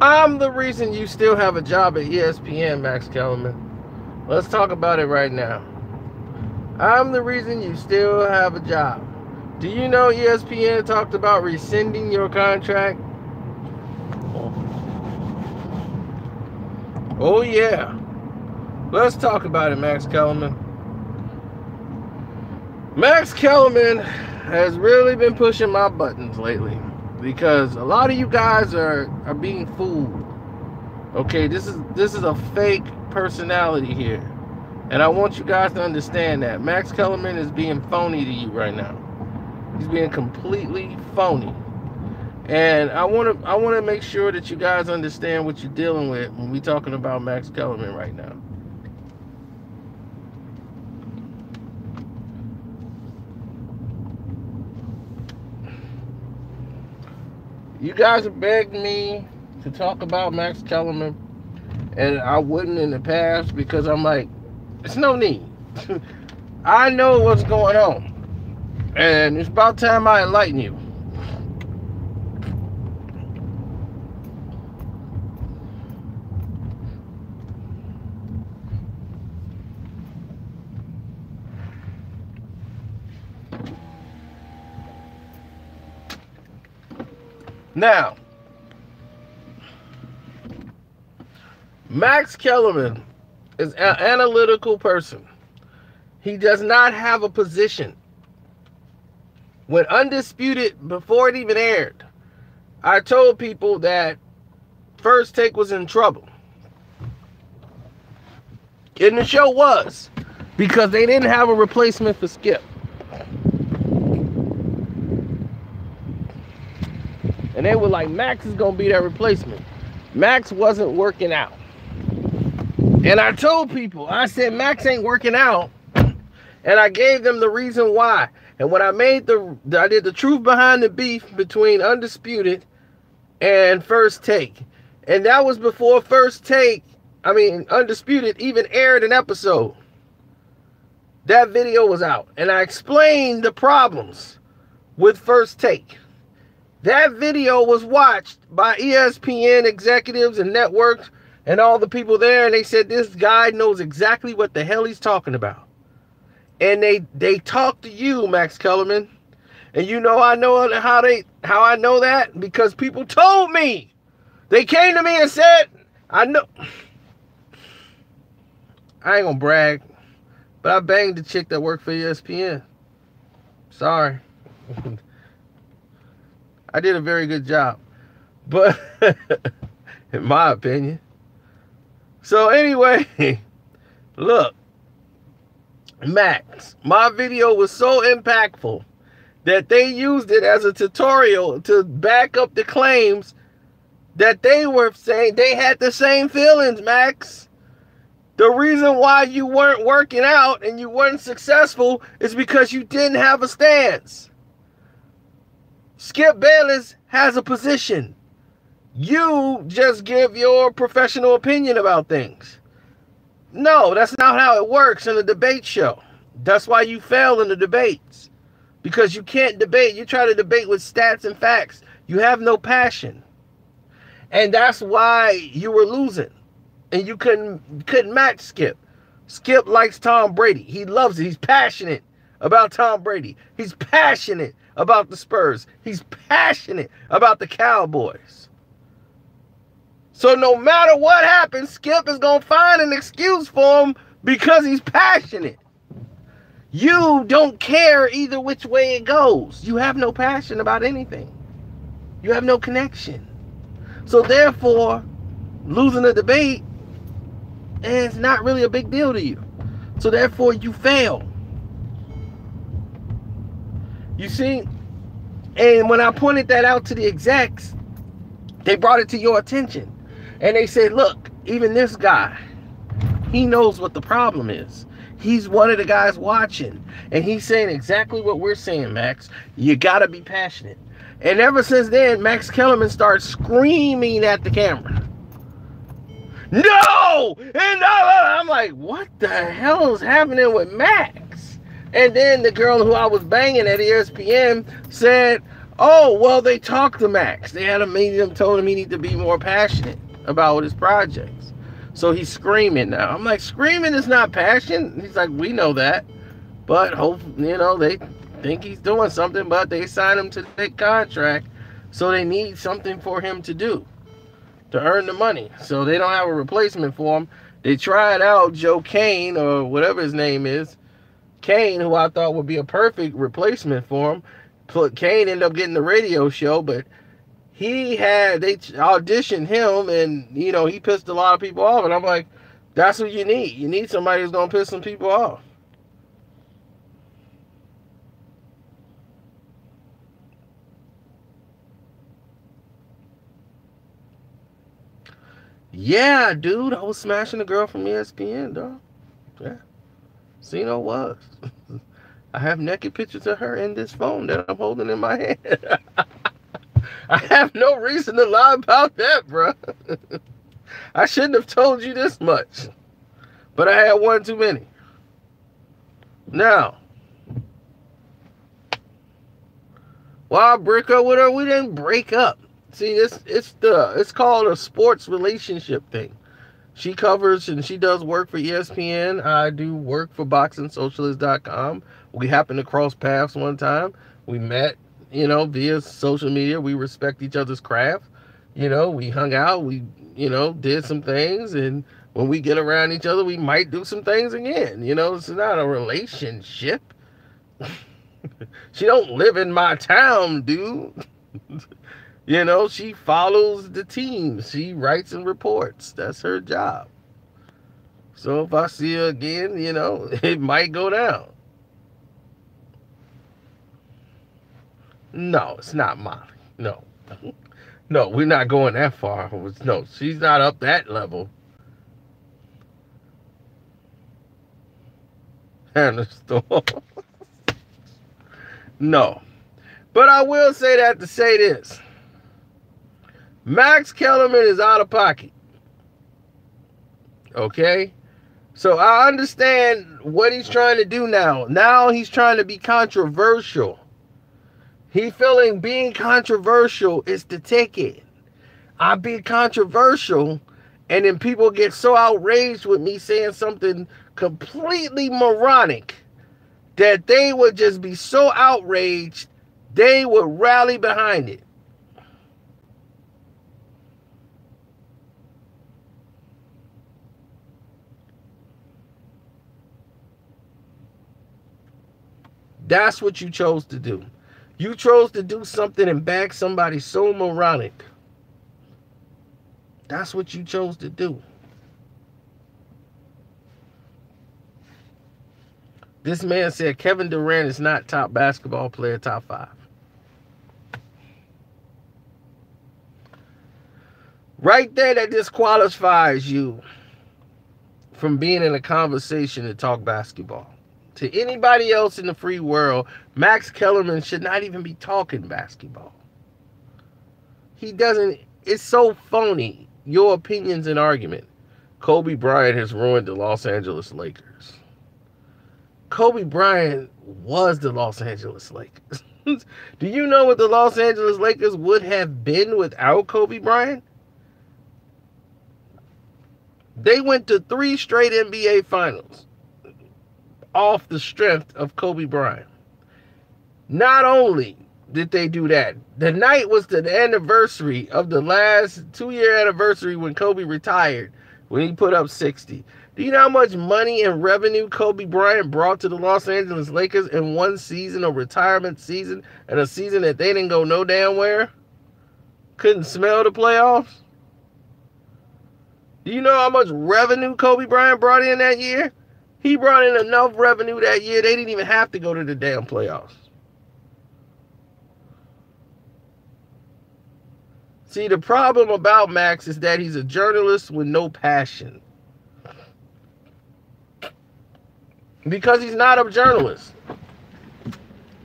I'm the reason you still have a job at ESPN, Max Kellerman. Let's talk about it right now. I'm the reason you still have a job. Do you know ESPN talked about rescinding your contract? Oh yeah. Let's talk about it, Max Kellerman. Max Kellerman has really been pushing my buttons lately because a lot of you guys are being fooled. Okay, this is a fake personality here. And I want you guys to understand that. Max Kellerman is being phony to you right now. He's being completely phony. And I want to make sure that you guys understand what you're dealing with when we're talking about Max Kellerman right now. You guys have begged me to talk about Max Kellerman, and I wouldn't in the past because I'm like, it's no need. I know what's going on, and it's about time I enlighten you. Now, Max Kellerman is an analytical person. He does not have a position. When Undisputed, before it even aired, I told people that First Take was in trouble. And the show was, because they didn't have a replacement for Skip. And they were like, Max is going to be that replacement. Max wasn't working out. And I told people, I said, Max ain't working out. And I gave them the reason why. And when I made I did the truth behind the beef between Undisputed and First Take. And that was before Undisputed even aired an episode. That video was out. And I explained the problems with First Take. That video was watched by ESPN executives and networks and all the people there, and they said this guy knows exactly what the hell he's talking about. And they talked to you, Max Kellerman. And you know how I know that? Because people told me. They came to me and said, I know. I ain't gonna brag, but I banged the chick that worked for ESPN. Sorry. I did a very good job, but in my opinion. So anyway, look, Max, my video was so impactful that they used it as a tutorial to back up the claims that they were saying they had the same feelings, Max. The reason why you weren't working out and you weren't successful is because you didn't have a stance. Skip Bayless has a position. You just give your professional opinion about things. No, that's not how it works in a debate show. That's why you fail in the debates. Because you can't debate. You try to debate with stats and facts. You have no passion. And that's why you were losing. And you couldn't match Skip. Skip likes Tom Brady. He loves it. He's passionate about Tom Brady. He's passionate about the Spurs. He's passionate about the Cowboys. So no matter what happens, Skip is going to find an excuse for him because he's passionate. You don't care either which way it goes. You have no passion about anything. You have no connection. So therefore, losing a debate is not really a big deal to you. So therefore, you fail. You see, and when I pointed that out to the execs, they brought it to your attention. And they said, look, even this guy, he knows what the problem is. He's one of the guys watching. And he's saying exactly what we're saying, Max. You got to be passionate. And ever since then, Max Kellerman starts screaming at the camera. No! And I'm like, what the hell is happening with Max? And then the girl who I was banging at ESPN said, Oh, well, they talked to Max. They had a meeting, told him he needed to be more passionate about his projects. So he's screaming now. I'm like, screaming is not passion. He's like, we know that. But, they think he's doing something, but they signed him to that contract. So they need something for him to do to earn the money. So they don't have a replacement for him. They tried out Joe Kane, or whatever his name is. Kane, who I thought would be a perfect replacement for him. Kane ended up getting the radio show, but they auditioned him, and he pissed a lot of people off. And I'm like, that's what you need. You need somebody who's gonna piss some people off. Yeah, dude, I was smashing a girl from ESPN, dog. Yeah, Cino was. I have naked pictures of her in this phone that I'm holding in my hand. I have no reason to lie about that, bro. I shouldn't have told you this much. But I had one too many. Now, why I break up with her? We didn't break up. See, it's called a sports relationship thing. She covers and she does work for ESPN. I do work for BoxingSocialist.com. We happened to cross paths one time. We met, via social media. We respect each other's craft. We hung out. We, did some things. And when we get around each other, we might do some things again. It's not a relationship. She don't live in my town, dude. She follows the team. She writes and reports. That's her job. So if I see her again, it might go down. No, it's not Molly. No. No, we're not going that far. No, she's not up that level. Hannah Storm. No. But I will say that to say this. Max Kellerman is out of pocket. Okay? So I understand what he's trying to do now. Now he's trying to be controversial. He feeling being controversial is the ticket. I be controversial, and then people get so outraged with me saying something completely moronic that they would just be so outraged, they would rally behind it. That's what you chose to do. You chose to do something and back somebody so moronic. That's what you chose to do. This man said Kevin Durant is not top basketball player, top 5. Right there, that disqualifies you from being in a conversation to talk basketball. To anybody else in the free world, Max Kellerman should not even be talking basketball. He doesn't. It's so phony. Your opinion's an argument. Kobe Bryant has ruined the Los Angeles Lakers. Kobe Bryant was the Los Angeles Lakers. Do you know what the Los Angeles Lakers would have been without Kobe Bryant? They went to 3 straight NBA finals off the strength of Kobe Bryant. Not only did they do that, the night was the anniversary of the last 2-year anniversary when Kobe retired, when he put up 60. Do you know how much money and revenue Kobe Bryant brought to the Los Angeles Lakers in one season, a retirement season, and a season that they didn't go no damn where? Couldn't smell the playoffs? Do you know how much revenue Kobe Bryant brought in that year? He brought in enough revenue that year, they didn't even have to go to the damn playoffs. See, the problem about Max is that he's a journalist with no passion. Because he's not a journalist.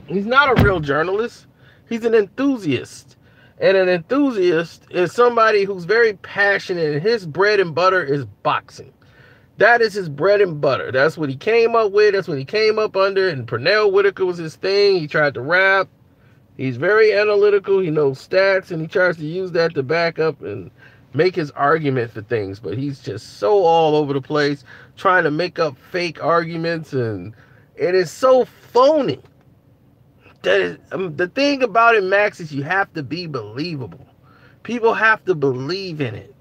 He's not a real journalist. He's an enthusiast. And an enthusiast is somebody who's very passionate, and his bread and butter is boxing. That is his bread and butter. That's what he came up with. That's what he came up under. And Pernell Whitaker was his thing. He tried to rap. He's very analytical. He knows stats, and he tries to use that to back up and make his argument for things. But he's just so all over the place, trying to make up fake arguments, and it is so phony. The thing about it, Max, is you have to be believable. People have to believe in it.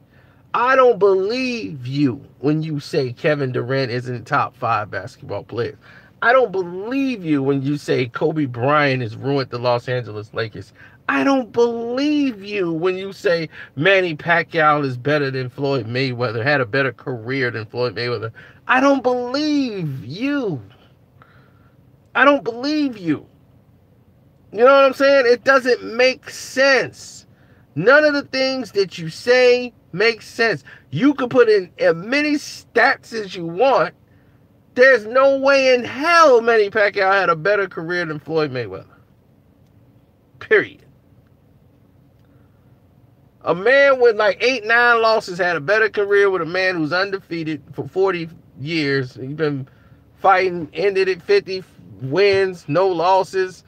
I don't believe you when you say Kevin Durant isn't top 5 basketball players. I don't believe you when you say Kobe Bryant has ruined the Los Angeles Lakers. I don't believe you when you say Manny Pacquiao is better than Floyd Mayweather, had a better career than Floyd Mayweather. I don't believe you. I don't believe you. You know what I'm saying? It doesn't make sense. None of the things that you say make sense. You can put in as many stats as you want. There's no way in hell Manny Pacquiao had a better career than Floyd Mayweather. Period. A man with like 8, 9 losses had a better career with a man who's undefeated for 40 years. He's been fighting, ended at 50 wins, no losses.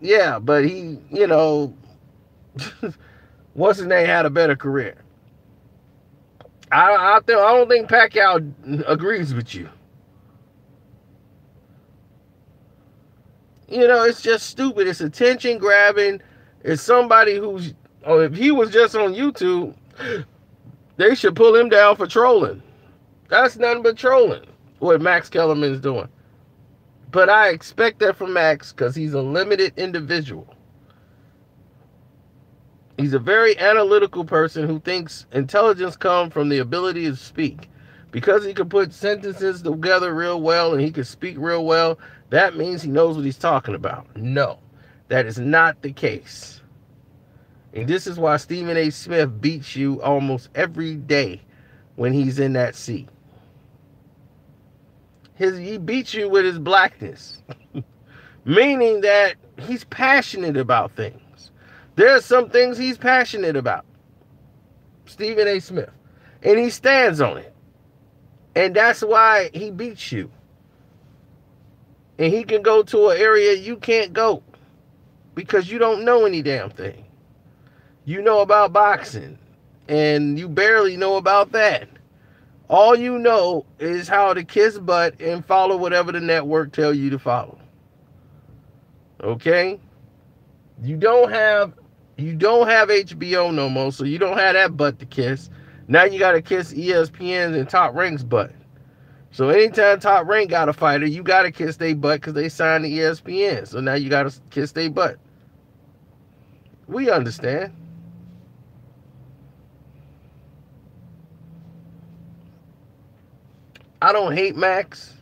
Yeah, but he, you know, what's his name, had a better career. I don't think Pacquiao agrees with you. You know, it's just stupid. It's attention grabbing. It's somebody who's, oh, if he was just on YouTube, they should pull him down for trolling. That's nothing but trolling, what Max Kellerman's doing. But I expect that from Max because he's a limited individual. He's a very analytical person who thinks intelligence comes from the ability to speak. Because he can put sentences together real well and he can speak real well, that means he knows what he's talking about. No, that is not the case. And this is why Stephen A. Smith beats you almost every day when he's in that seat. He beats you with his blackness. Meaning that he's passionate about things. There are some things he's passionate about. Stephen A. Smith. And he stands on it. And that's why he beats you. And he can go to an area you can't go. Because you don't know any damn thing. You know about boxing. And you barely know about that. All you know is how to kiss butt and follow whatever the network tell you to follow. Okay? You don't have HBO no more, so you don't have that butt to kiss. Now you got to kiss ESPN and Top Rank's butt. So anytime Top Rank got a fighter, you got to kiss their butt because they signed to ESPN. So now you got to kiss their butt. We understand. I don't hate Max.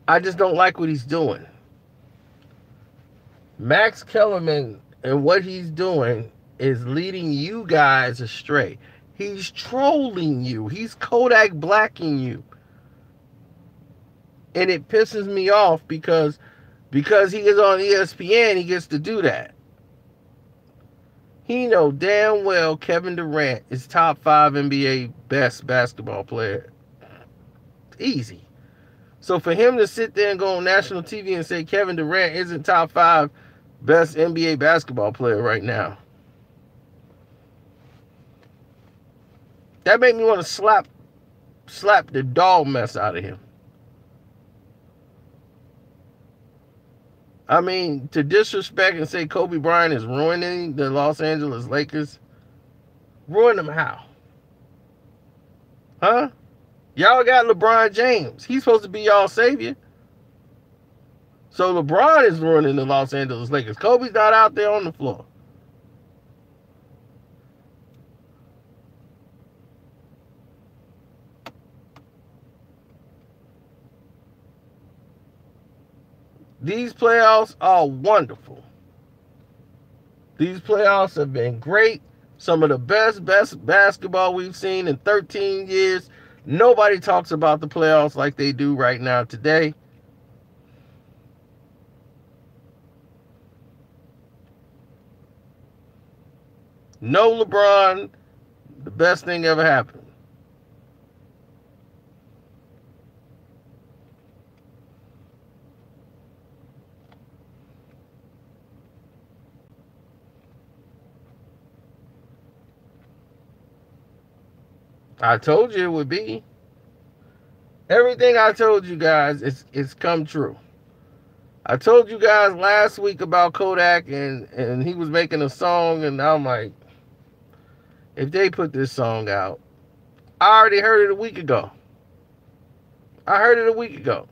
I just don't like what he's doing. Max Kellerman and what he's doing is leading you guys astray. He's trolling you. He's Kodak blacking you. And it pisses me off because he is on ESPN, he gets to do that. He know damn well Kevin Durant is top 5 NBA best basketball player. Easy. So for him to sit there and go on national TV and say Kevin Durant isn't top 5 best NBA basketball player right now, that made me want to slap the dog mess out of him. I mean, to disrespect and say Kobe Bryant is ruining the Los Angeles Lakers. Ruin them how? Huh? Y'all got LeBron James. He's supposed to be y'all savior. So LeBron is ruining the Los Angeles Lakers. Kobe's not out there on the floor. These playoffs are wonderful. These playoffs have been great. Some of the best basketball we've seen in 13 years. Nobody talks about the playoffs like they do right now today. No LeBron, the best thing ever happened. I told you it would be. Everything I told you guys is come true. I told you guys last week about Kodak and he was making a song, and I'm like, if they put this song out, I already heard it a week ago. I heard it a week ago.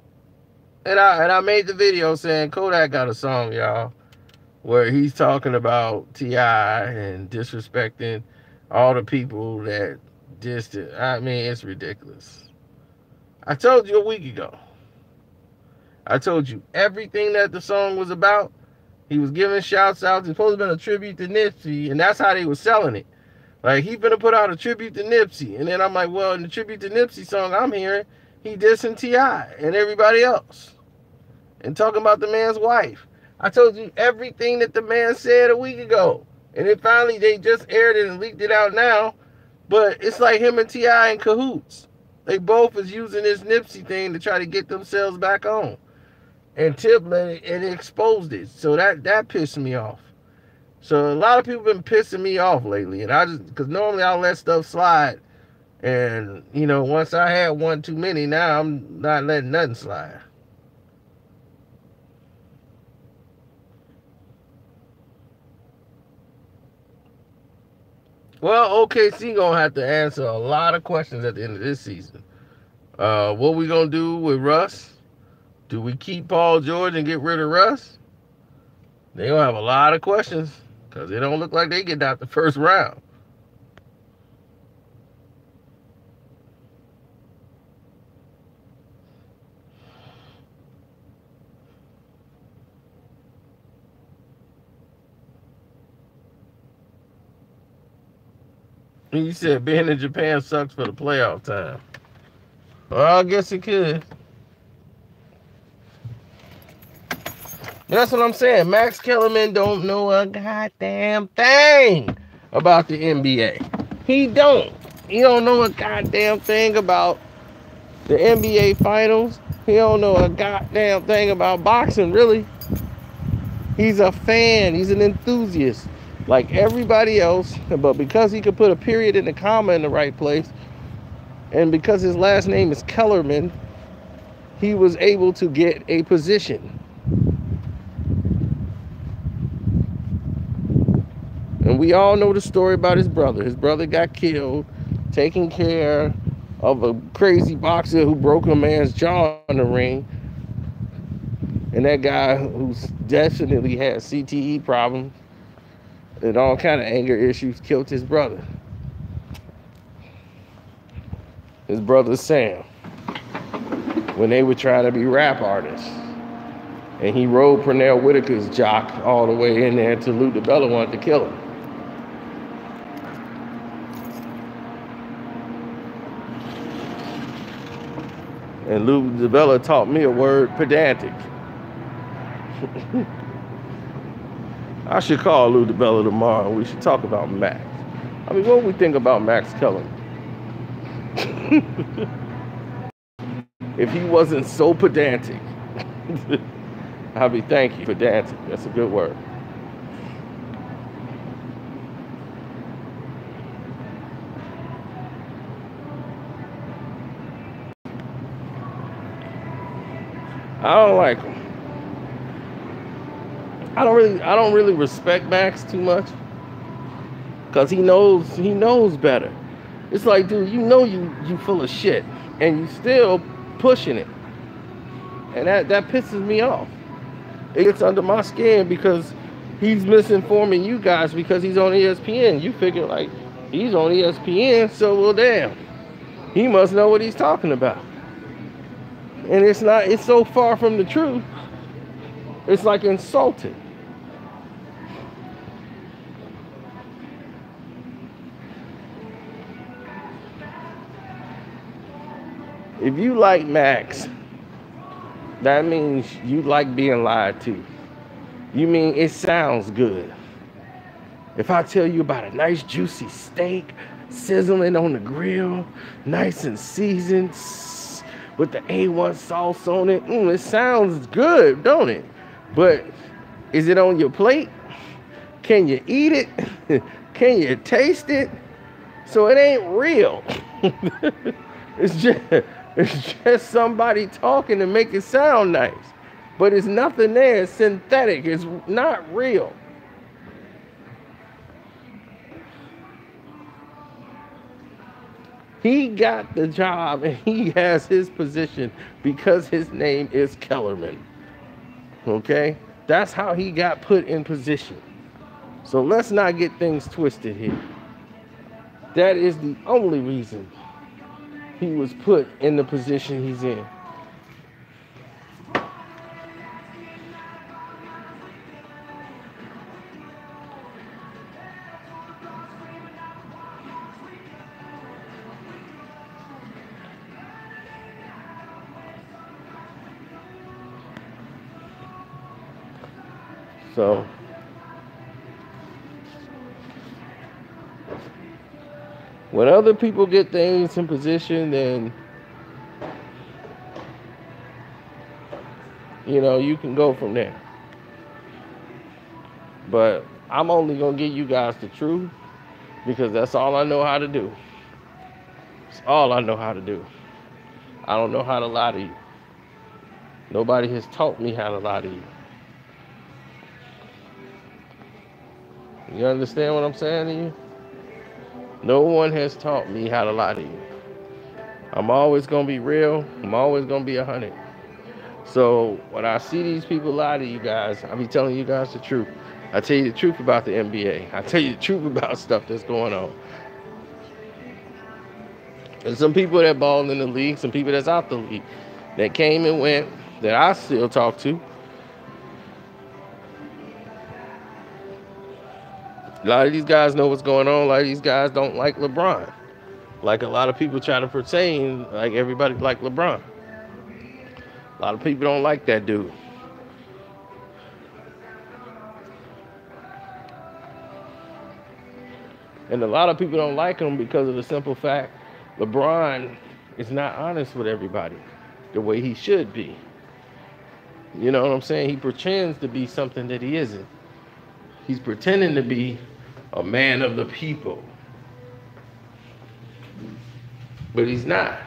And I made the video saying Kodak got a song, y'all, where he's talking about T.I. and disrespecting all the people that dissed it. I mean, it's ridiculous. I told you a week ago. I told you everything that the song was about. He was giving shouts out. It's supposed to have been a tribute to Nipsey, and that's how they were selling it. Like, he's gonna put out a tribute to Nipsey. And then I'm like, well, in the tribute to Nipsey song I'm hearing, he dissing T.I. and everybody else. And talking about the man's wife. I told you everything that the man said a week ago. And then finally they just aired it and leaked it out now. But it's like him and T.I. in cahoots. They both is using this Nipsey thing to try to get themselves back on. And Tip let it and exposed it. So that pissed me off. So a lot of people been pissing me off lately. And I just, because normally I'll let stuff slide. And, you know, once I had one too many, now I'm not letting nothing slide. Well, OKC gonna have to answer a lot of questions at the end of this season. What we gonna do with Russ? Do we keep Paul George and get rid of Russ? They gonna have a lot of questions because it don't look like they get out the first round. And you said being in Japan sucks for the playoff time. Well, I guess it could. That's what I'm saying. Max Kellerman don't know a goddamn thing about the NBA. He don't. He don't know a goddamn thing about the NBA finals. He don't know a goddamn thing about boxing, really. He's a fan. He's an enthusiast like everybody else. But because he could put a period and a comma in the right place, and because his last name is Kellerman, he was able to get a position. And we all know the story about his brother. His brother got killed taking care of a crazy boxer who broke a man's jaw in the ring. And that guy who's definitely had CTE problems and all kind of anger issues killed his brother. His brother Sam, when they were trying to be rap artists. And he rode Pernell Whitaker's jock all the way in there until Lou DiBella wanted to kill him. And Lou DiBella taught me a word, pedantic. I should call Lou DiBella tomorrow and we should talk about Max. I mean, what do we think about Max Kellerman? If he wasn't so pedantic, I'd be thank you, pedantic. That's a good word. I don't like him. I don't really respect Max too much because he knows better. It's like, dude, you know you full of shit and you still pushing it. And that pisses me off. It gets under my skin because he's misinforming you guys because he's on ESPN. You figure like he's on ESPN, so well damn. He must know what he's talking about. And it's so far from the truth. It's like insulting. If you like Max, that means you like being lied to. You mean it sounds good. If I tell you about a nice juicy steak sizzling on the grill, nice and seasoned, with the A1 sauce on it, it sounds good, don't it? But is it on your plate? Can you eat it? Can you taste it? So it ain't real. It's just somebody talking to make it sound nice. But it's nothing there. It's synthetic. It's not real. He got the job and he has his position because his name is Kellerman. Okay? That's how he got put in position. So let's not get things twisted here. That is the only reason he was put in the position he's in. So when other people get things in position, then you can go from there. But I'm only gonna give you guys the truth because that's all I know how to do. It's all I know how to do. I don't know how to lie to you. Nobody has taught me how to lie to you. You understand what I'm saying to you? No one has taught me how to lie to you. I'm always going to be real. I'm always going to be 100. So when I see these people lie to you guys, I'll be telling you guys the truth. I tell you the truth about the NBA. I tell you the truth about stuff that's going on. And some people that balled in the league, some people that's out the league, that came and went, that I still talk to. A lot of these guys know what's going on. A lot of these guys don't like LeBron. Like a lot of people try to pretend like everybody like LeBron. A lot of people don't like that dude. And a lot of people don't like him because of the simple fact LeBron is not honest with everybody the way he should be. You know what I'm saying? He pretends to be something that he isn't. He's pretending to be a man of the people. But he's not.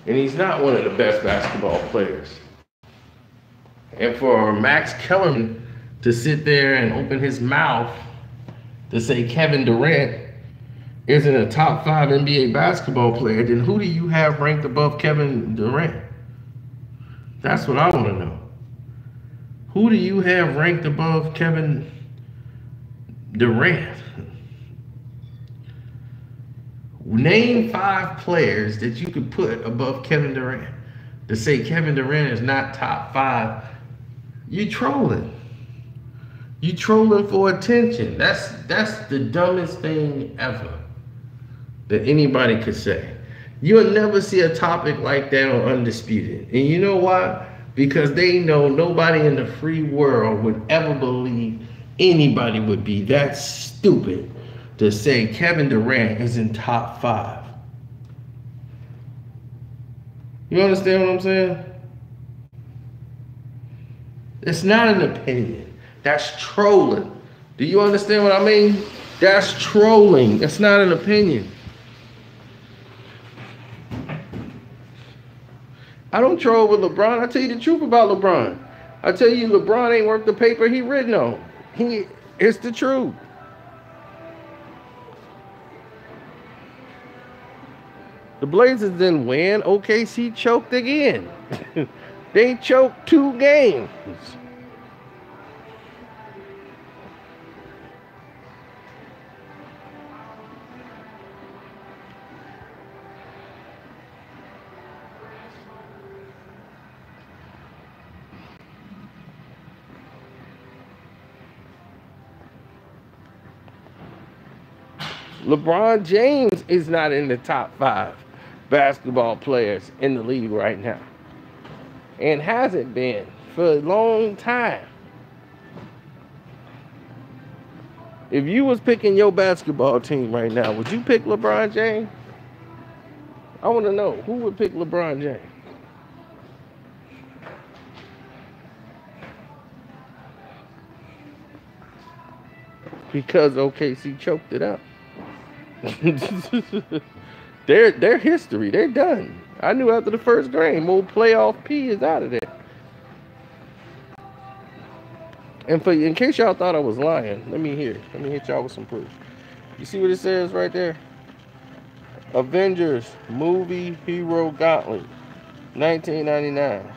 And he's not one of the best basketball players. And for Max Kellerman to sit there and open his mouth to say Kevin Durant isn't a top 5 NBA basketball player, then who do you have ranked above Kevin Durant? That's what I want to know. Who do you have ranked above Kevin Durant? Name 5 players that you could put above Kevin Durant. To say Kevin Durant is not top 5, you trolling. You trolling for attention. That's the dumbest thing ever that anybody could say. You'll never see a topic like that on Undisputed. And you know why? Because they know nobody in the free world would ever believe anybody would be that stupid to say Kevin Durant is in top 5. You understand what I'm saying? It's not an opinion. That's trolling. Do you understand what I mean? That's trolling. That's not an opinion. I don't troll with LeBron. I tell you the truth about LeBron. I tell you LeBron ain't worth the paper he written on. It's the truth. The Blazers didn't win. OKC choked again. They choked 2 games. LeBron James is not in the top 5 basketball players in the league right now. And hasn't been for a long time. If you was picking your basketball team right now, would you pick LeBron James? I want to know, who would pick LeBron James? Because OKC choked it up. Their history, they're done. I knew after the first game, old playoff P is out of there. And in case y'all thought I was lying, let me hit y'all with some proof. You see what it says right there? Avengers Movie Hero Gauntlet, 1999.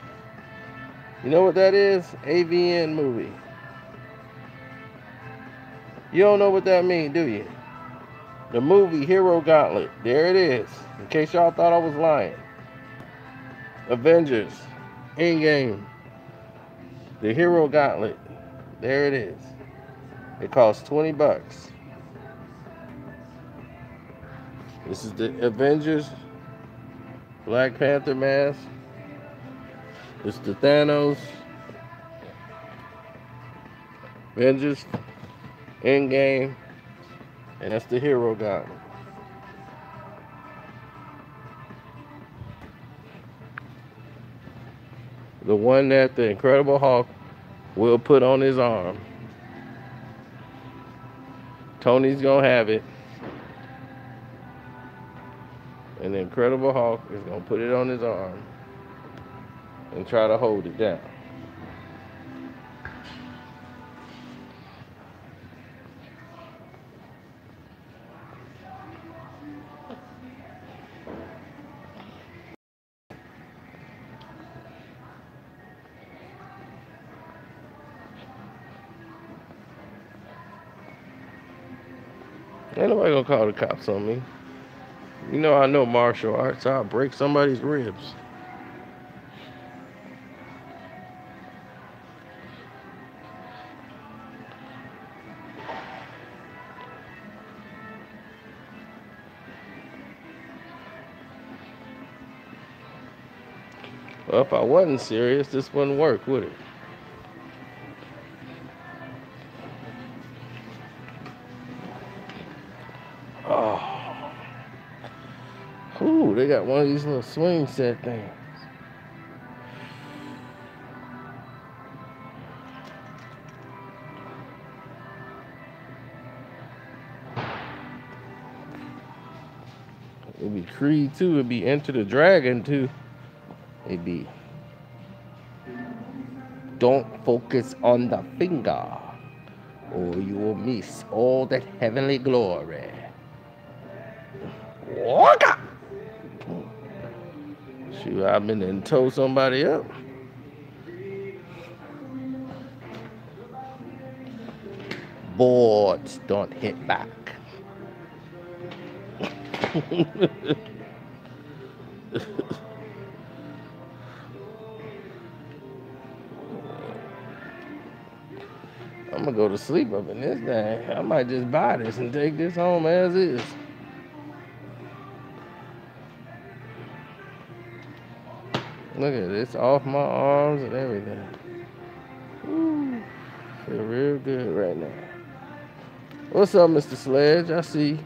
You know what that is? AVN movie. You don't know what that means, do you? The movie Hero Gauntlet. There it is. In case y'all thought I was lying. Avengers Endgame. The Hero Gauntlet. There it is. It costs $20. This is the Avengers Black Panther mask. It's the Thanos Avengers Endgame. And that's the Hero Gauntlet. The one that the Incredible Hulk will put on his arm. Tony's gonna have it. And the Incredible Hulk is gonna put it on his arm and try to hold it down. Ain't nobody gonna call the cops on me. You know I know martial arts. I'll break somebody's ribs. Well, if I wasn't serious, this wouldn't work, would it? Oh. Ooh, they got one of these little swing set things. It'd be Creed 2, it'd be Enter the Dragon 2. It'd be don't focus on the finger, or you will miss all that heavenly glory. Waka! Shoot, I've been and tow somebody up. Boards don't hit back. I'm gonna go to sleep up in this thing. I might just buy this and take this home as is. Look at this, off my arms and everything. Woo. Feel real good right now. What's up, Mr. Sledge? I see.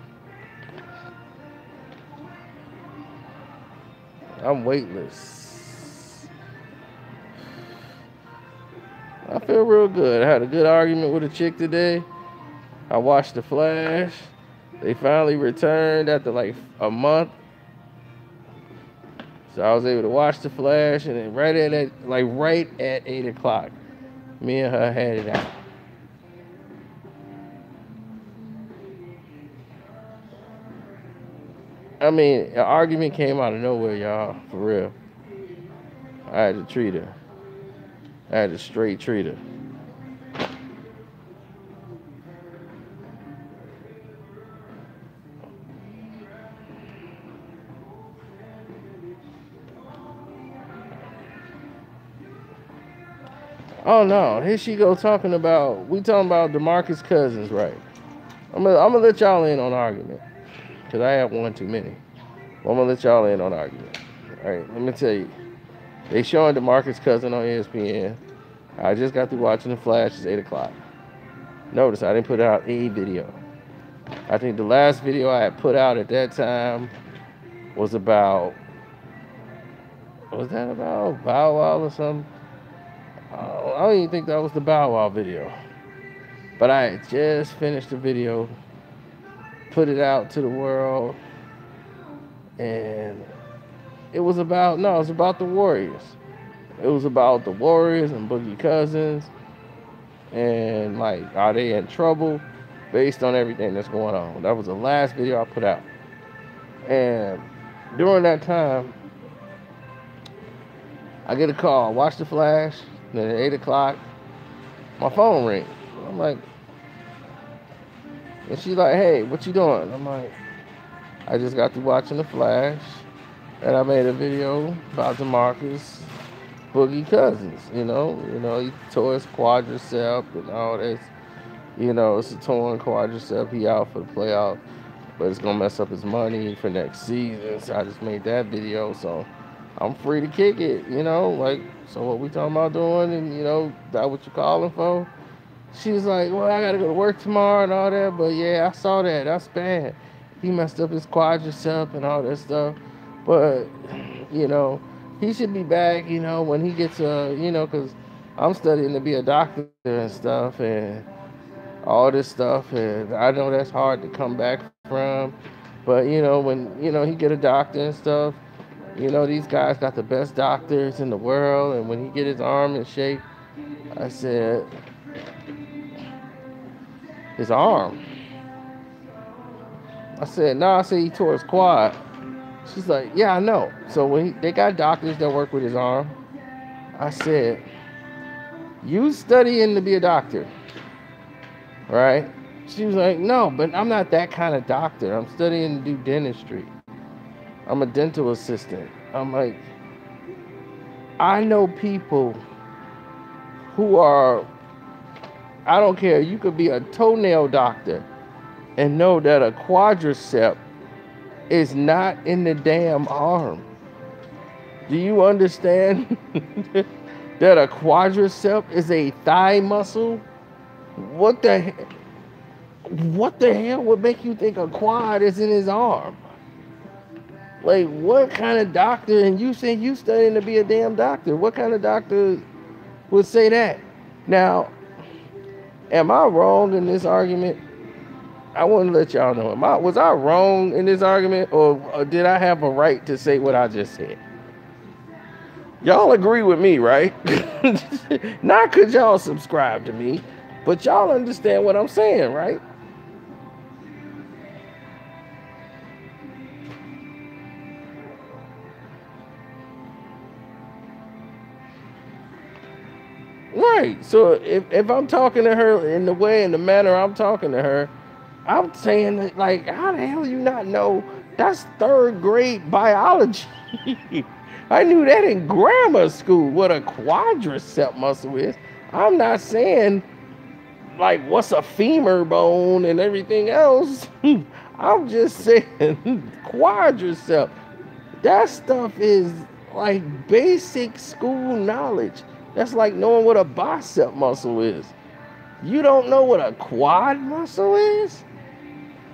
I'm weightless. I feel real good. I had a good argument with a chick today. I watched The Flash. They finally returned after like a month. So I was able to watch The Flash, and then right at 8 o'clock, me and her had it out. I mean, an argument came out of nowhere, y'all, for real. I had to treat her. I had to straight treat her. Oh no, here she go talking about, we talking about DeMarcus Cousins, right? I'm gonna let y'all in on the argument, because I have one too many. But I'm gonna let y'all in on the argument. All right, let me tell you. They showing DeMarcus Cousins on ESPN. I just got through watching The Flash. It's 8 o'clock. Notice I didn't put out a video. I think the last video I had put out at that time was about, what was that about? Bow Wow or something? I don't even think that was the Bow Wow video. But I had just finished the video put it out to the world, and it was about the Warriors. It was about the Warriors and Boogie Cousins, and like, are they in trouble based on everything that's going on? That was the last video I put out. And during that time, I get a call, watch the flash, then at 8 o'clock, my phone rings. I'm like, and she's like, hey, what you doing? I'm like, I just got through watching the flash, and I made a video about DeMarcus Boogie Cousins. You know, he tore his quadricep and all this. You know, it's a torn quadricep. He out for the playoff, but it's gonna mess up his money for next season. So I just made that video. So I'm free to kick it, you know, like, so what we talking about doing, and, you know, that what you calling for? She was like, well, I gotta go to work tomorrow and all that, but yeah, I saw that, that's bad. He messed up his quadricep and all that stuff, but, you know, he should be back, you know, when he gets, you know, because I'm studying to be a doctor and stuff, and all this stuff, and I know that's hard to come back from, but, you know, when, you know, he get a doctor and stuff, you know, these guys got the best doctors in the world, and when he get his arm in shape, I said, his arm? I said, no, I said he tore his quad. She's like, yeah, I know. So when they got doctors that work with his arm, I said, you studying to be a doctor, right? She was like, no, but I'm not that kind of doctor. I'm studying to do dentistry. I'm a dental assistant. I'm like, I know people who are, I don't care, you could be a toenail doctor and know that a quadricep is not in the damn arm. Do you understand that a quadricep is a thigh muscle? What the hell would make you think a quad is in his arm? Like, what kind of doctor, and you say you studying to be a damn doctor, what kind of doctor would say that? Now, am I wrong in this argument? I want to let y'all know, was I wrong in this argument, or did I have a right to say what I just said? Y'all agree with me, right? Not because y'all subscribe to me, but y'all understand what I'm saying, right? Right. So if I'm talking to her in the way, in the manner I'm talking to her, I'm saying that, like, how the hell you not know that's third grade biology? I knew that in grammar school, what a quadricep muscle is. I'm not saying, like, what's a femur bone and everything else. I'm just saying quadricep. That stuff is like basic school knowledge. That's like knowing what a bicep muscle is. You don't know what a quad muscle is?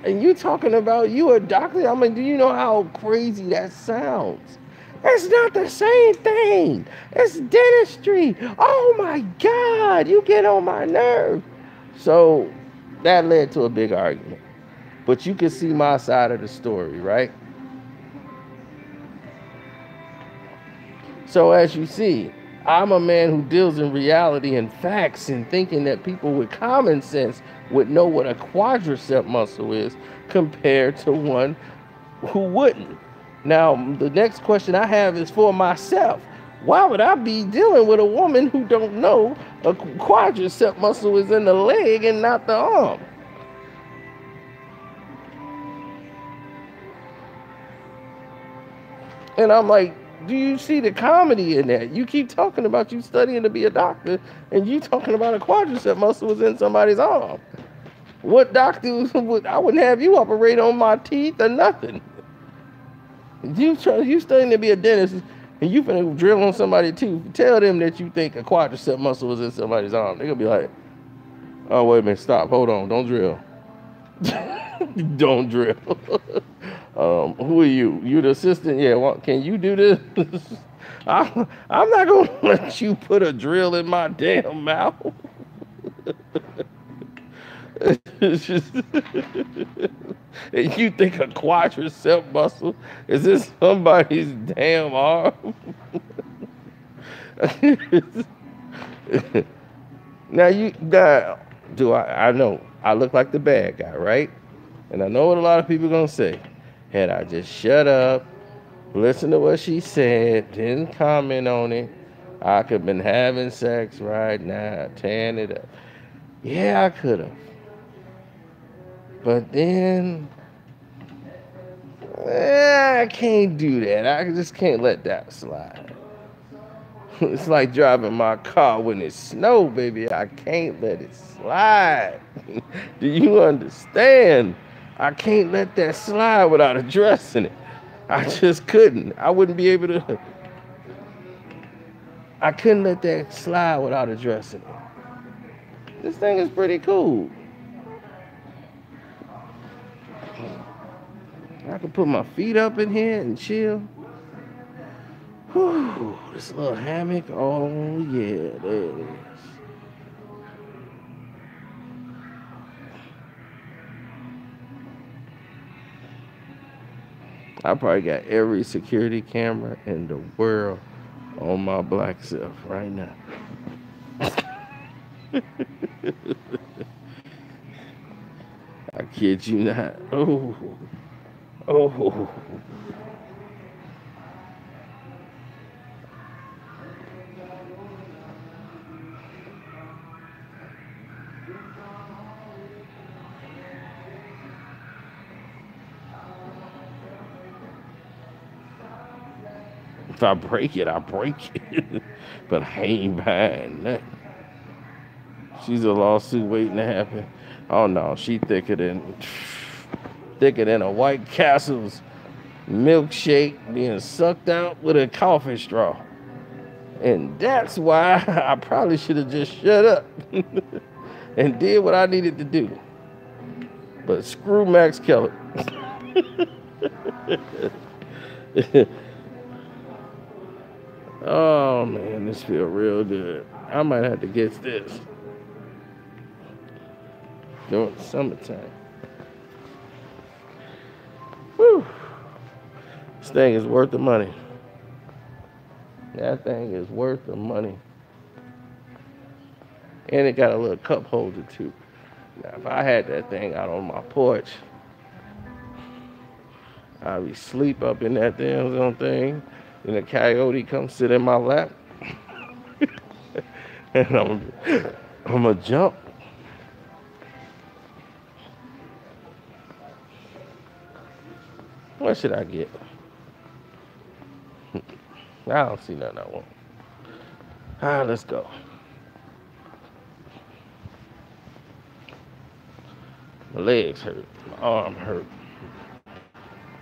And you talking about you a doctor? I mean, do you know how crazy that sounds? It's not the same thing. It's dentistry. Oh my God, you get on my nerve. So that led to a big argument. But you can see my side of the story, right? So as you see, I'm a man who deals in reality and facts, and thinking that people with common sense would know what a quadricep muscle is compared to one who wouldn't. Now, the next question I have is for myself. Why would I be dealing with a woman who don't know a quadricep muscle is in the leg and not the arm? And I'm like, do you see the comedy in that? You keep talking about you studying to be a doctor, and you talking about a quadricep muscle was in somebody's arm. What doctor would, I wouldn't have you operate on my teeth or nothing. You studying to be a dentist, and you finna drill on somebody's tooth. Tell them that you think a quadricep muscle was in somebody's arm. They're gonna be like, oh, wait a minute, stop, hold on, don't drill. Don't drill. Who are you? You the assistant? Yeah, well, can you do this? I'm not gonna let you put a drill in my damn mouth. It's just And you think a quadricep muscle is this somebody's damn arm? I know I look like the bad guy, right? And I know what a lot of people are gonna say. Had I just shut up, listen to what she said, didn't comment on it, I could have been having sex right now, tearing it up. Yeah, I could have. But then, I can't do that. I just can't let that slide. It's like driving my car when it snows, baby. I can't let it slide. Do you understand? I can't let that slide without addressing it. I just couldn't. I wouldn't be able to. I couldn't let that slide without addressing it. This thing is pretty cool. I can put my feet up in here and chill. Whew, this little hammock. Oh, yeah, there it is. I probably got every security camera in the world on my black self right now. I kid you not. Oh. If I break it, I break it. But I ain't buying nothing. She's a lawsuit waiting to happen. Oh no, she thicker than a White Castle's milkshake being sucked out with a coffee straw. And that's why I probably should have just shut up and did what I needed to do. But screw Max Keller. Oh man, this feels real good. I might have to get this during the summertime. Whew. This thing is worth the money. That thing is worth the money. And it got a little cup holder too. Now, if I had that thing out on my porch, I'd be sleep up in that damn thing. And a coyote comes sit in my lap. And I'm gonna jump. What should I get? I don't see nothing I want. All right, let's go. My legs hurt. My arm hurt.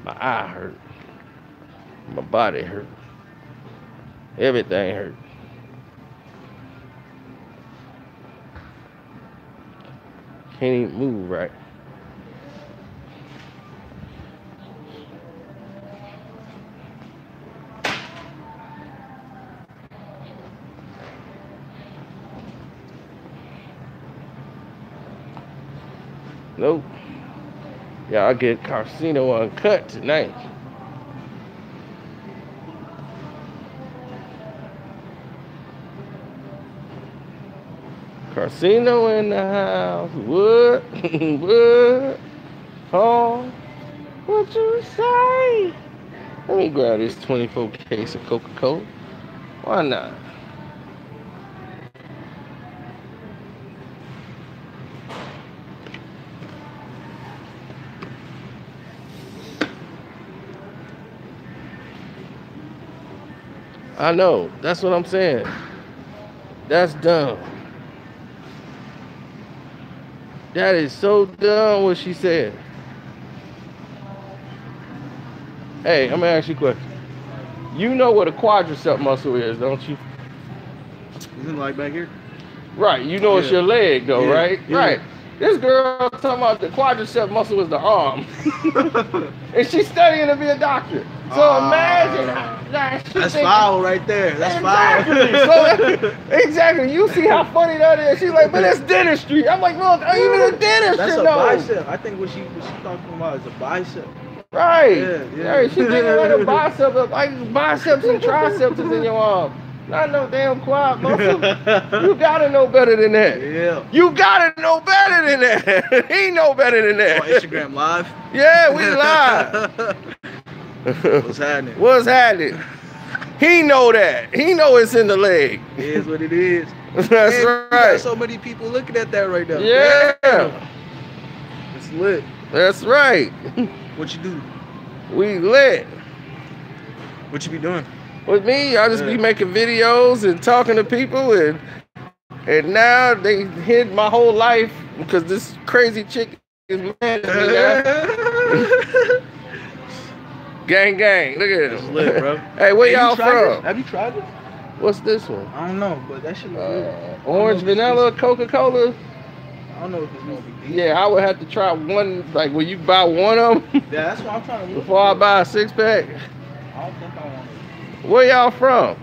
My eye hurt. My body hurt. Everything hurt. Can't even move right. Nope. Yeah, I'll get Karceno uncut tonight. Karceno in the house. What? What? Oh, what you say? Let me grab this 24 case of Coca-Cola. Why not? I know. That's what I'm saying. That's dumb. That is so dumb what she said. Hey, I'm gonna ask you a question. You know what a quadricep muscle is, don't you? Isn't it like back here? Right. You know it's your leg, though, right? Yeah. Right. This girl talking about the quadricep muscle is the arm. And she's studying to be a doctor. So imagine that shit. That's foul right there. That's exactly. foul. So exactly. You see how funny that is? She's like, but it's dentistry. I'm like, look, even a dentist That's should a know. bicep. I think what she talking about is a bicep. Right. Yeah. She thinking like a bicep, like biceps and triceps is in your arm. Not no damn quad muscle. You gotta know better than that. Yeah. You gotta know better than that. He know better than that. On Instagram Live? Yeah, we live. What's happening? What's happening? He know that. He know it's in the leg. It is what it is. That's Man, you right. got so many people looking at that right now. Yeah. Damn. It's lit. That's right. What you do? We lit. What you be doing? With me, I just be making videos and talking to people, and now they hid my whole life because this crazy chick is mad at me now. Gang, gang. Look at It's him. lit, bro. Hey, where y'all from? Have you tried this? What's this one? I don't know, but that shit look good. Orange vanilla, Coca-Cola. I don't know if it's gonna be decent. Yeah, I would have to try one. Like, will you buy one of them Yeah, that's what I'm trying to look before I for. buy a 6-pack? I don't think I want it. Where y'all from?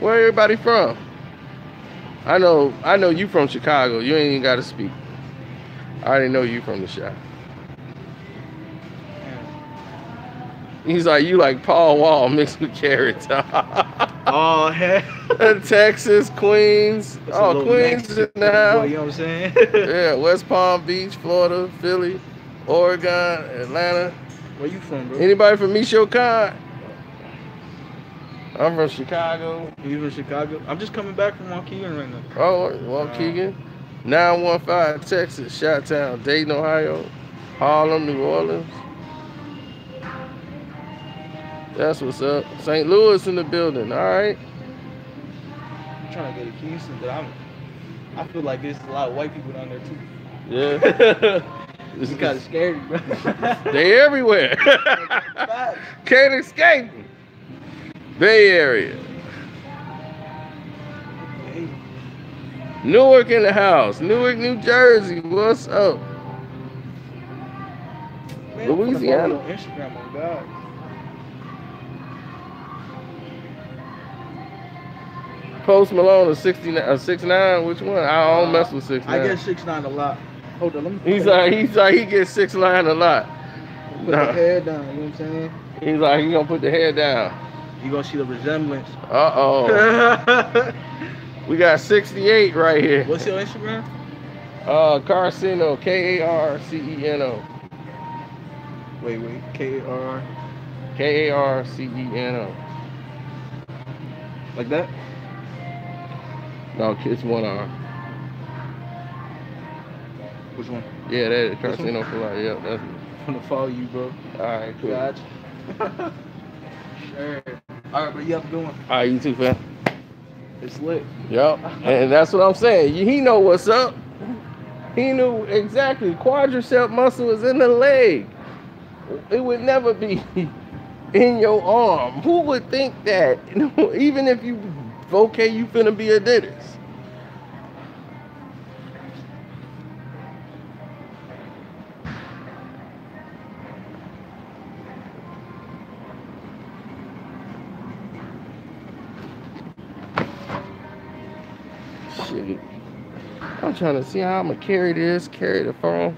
Where everybody from? I know you from Chicago. You ain't even got to speak. I already know you from the shop. He's like, you like Paul Wall mixed with carrots. Oh, hell. Texas, Queens. That's Oh, Queens is now. Boy, you know what I'm saying? Yeah, West Palm Beach, Florida, Philly, Oregon, Atlanta. Where you from, bro? Anybody from Michoacan? I'm from Chicago. You from Chicago? I'm just coming back from Waukegan right now. Oh, Waukegan. 915 Texas, Chi-Town, Dayton, Ohio, Harlem, New Orleans. That's what's up. St. Louis in the building. All right. I'm trying to get a Kingston, but I feel like there's a lot of white people down there too. Yeah. It's kind of scary, bro. They everywhere. Can't escape. Bay Area. Hey. Newark in the house. Newark, New Jersey. What's up? Man, Louisiana. On Instagram, oh God. Post Malone a 6'9", which one? I don't mess with 6'9". I get 6'9" a lot. Hold on, let me. He gets 6'9" a lot. Put the head down. You know what I'm saying? He's like, he gonna put the head down. You gonna see the resemblance. Uh-oh. We got 68 right here. What's your Instagram? Karceno, Karceno. Wait, K-A-R. Karceno. Like that? No, it's one R. Which one? Yeah, that is Karceno for life. Yep, that's it. I'm gonna follow you, bro. Alright, cool. Gotcha. Sure. Alright, bro, you have a good one. Alright, you too, fam. It's lit. Yep. And that's what I'm saying. He know what's up. He knew exactly. Quadricep muscle is in the leg. It would never be in your arm. Who would think that? You know, even if you okay, you finna be a dentist. Shit. I'm trying to see how I'm gonna carry the phone.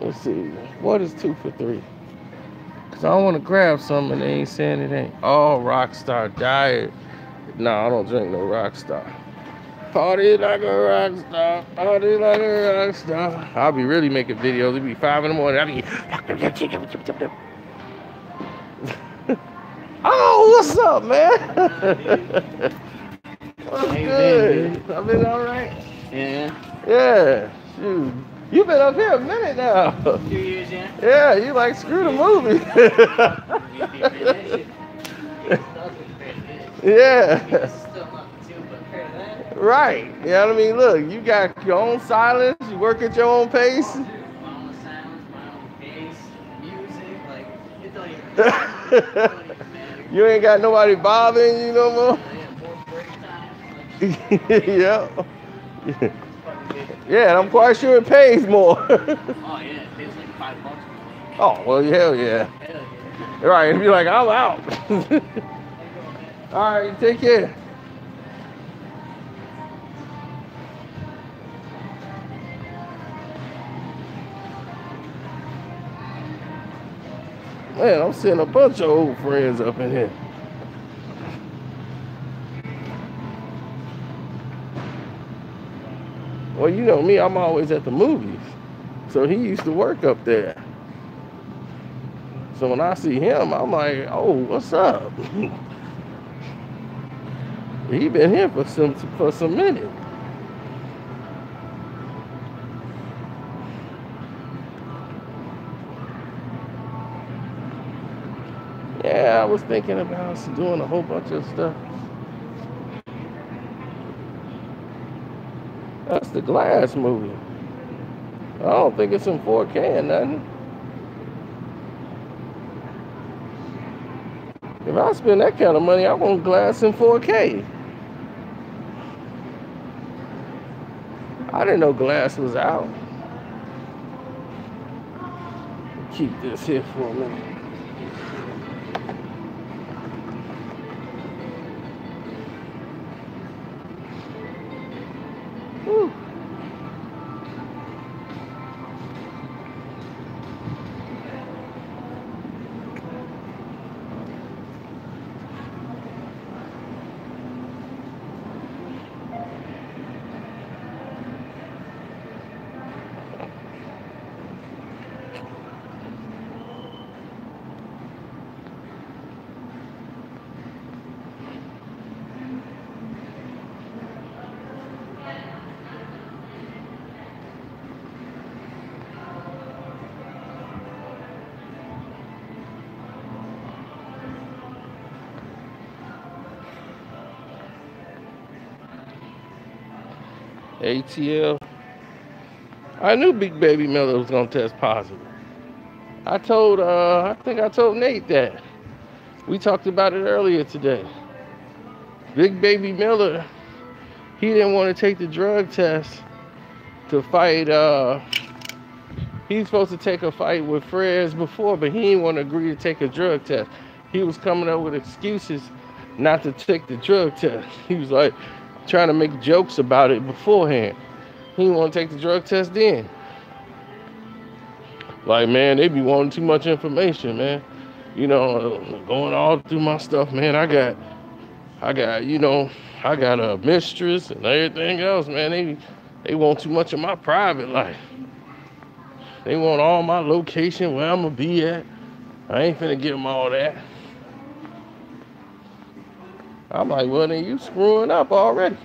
Let's see, what is 2 for $3? Cause I don't want to grab something and they ain't saying it ain't. Oh, Rockstar Diet. No, I don't drink no Rockstar. Party like a rockstar, party like a rockstar. I'll be really making videos. It'll be 5 in the morning. I'll be. Oh, what's up, man? What's good? I've been all right. Yeah. Yeah, shoot. You've been up here a minute now. 2 years, yeah? Yeah, you like screw the movie. Yeah. Right. You know what I mean? Look, you got your own silence. You work at your own pace. My own silence, my own pace, music, like, it don't even matter. You ain't got nobody bothering you no more. Yeah, more break time. Like, Yeah. Yeah, I'm quite sure it pays more. Oh yeah, it pays like $5 more. Oh, well, hell yeah. Hell yeah. Right, and be like, I'm out. All right, take care. Man, I'm seeing a bunch of old friends up in here. Well, you know me, I'm always at the movies. So he used to work up there. So when I see him, I'm like, oh, what's up? He been here for some minute. Yeah, I was thinking about doing a whole bunch of stuff. That's the Glass movie. I don't think it's in 4K or nothing. If I spend that kind of money, I want Glass in 4K. I didn't know Glass was out. Keep this here for a minute. Whew. ATL. I knew Big Baby Miller was gonna test positive. I think I told Nate that. We talked about it earlier today. Big Baby Miller, he didn't want to take the drug test to fight. He's supposed to take a fight with Frez before, but he didn't want to agree to take a drug test. He was coming up with excuses not to take the drug test. He was like trying to make jokes about it beforehand. He didn't want to take the drug test then. Like, man, they be wanting too much information, man. You know, going all through my stuff, man. I got, you know, I got a mistress and everything else, man. They want too much of my private life. They want all my location, where I'm gonna be at. I ain't finna give them all that. I'm like, well, then you screwing up already.